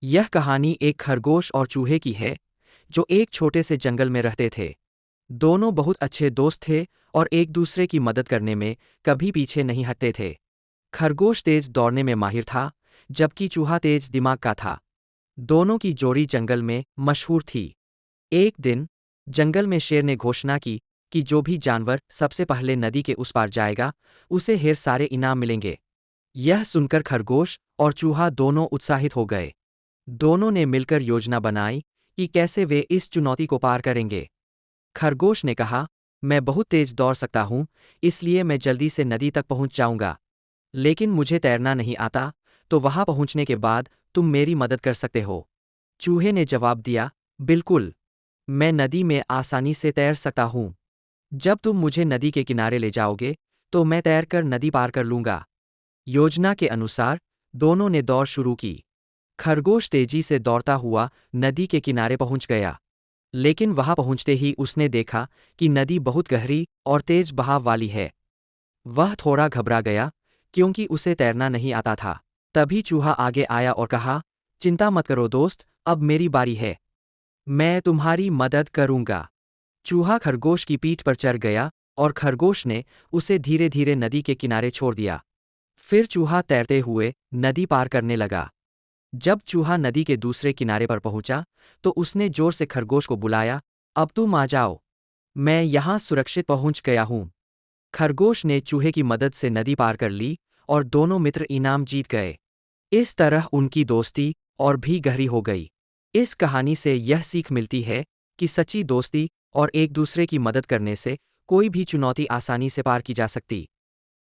यह कहानी एक खरगोश और चूहे की है जो एक छोटे से जंगल में रहते थे। दोनों बहुत अच्छे दोस्त थे और एक दूसरे की मदद करने में कभी पीछे नहीं हटते थे। खरगोश तेज दौड़ने में माहिर था, जबकि चूहा तेज दिमाग का था। दोनों की जोड़ी जंगल में मशहूर थी। एक दिन जंगल में शेर ने घोषणा की कि जो भी जानवर सबसे पहले नदी के उस पार जाएगा, उसे ढेर सारे इनाम मिलेंगे। यह सुनकर खरगोश और चूहा दोनों उत्साहित हो गए। दोनों ने मिलकर योजना बनाई कि कैसे वे इस चुनौती को पार करेंगे। खरगोश ने कहा, मैं बहुत तेज दौड़ सकता हूँ, इसलिए मैं जल्दी से नदी तक पहुँच जाऊँगा। लेकिन मुझे तैरना नहीं आता, तो वहां पहुँचने के बाद तुम मेरी मदद कर सकते हो। चूहे ने जवाब दिया, बिल्कुल, मैं नदी में आसानी से तैर सकता हूँ। जब तुम मुझे नदी के किनारे ले जाओगे, तो मैं तैरकर नदी पार कर लूँगा। योजना के अनुसार दोनों ने दौड़ शुरू की। खरगोश तेजी से दौड़ता हुआ नदी के किनारे पहुंच गया। लेकिन वहां पहुंचते ही उसने देखा कि नदी बहुत गहरी और तेज बहाव वाली है। वह थोड़ा घबरा गया, क्योंकि उसे तैरना नहीं आता था। तभी चूहा आगे आया और कहा, चिंता मत करो दोस्त, अब मेरी बारी है। मैं तुम्हारी मदद करूंगा। चूहा खरगोश की पीठ पर चढ़ गया और खरगोश ने उसे धीरे धीरे नदी के किनारे छोड़ दिया। फिर चूहा तैरते हुए नदी पार करने लगा। जब चूहा नदी के दूसरे किनारे पर पहुंचा, तो उसने जोर से खरगोश को बुलाया, अब तुम आ जाओ, मैं यहां सुरक्षित पहुंच गया हूं। खरगोश ने चूहे की मदद से नदी पार कर ली और दोनों मित्र इनाम जीत गए। इस तरह उनकी दोस्ती और भी गहरी हो गई। इस कहानी से यह सीख मिलती है कि सच्ची दोस्ती और एक दूसरे की मदद करने से कोई भी चुनौती आसानी से पार की जा सकती।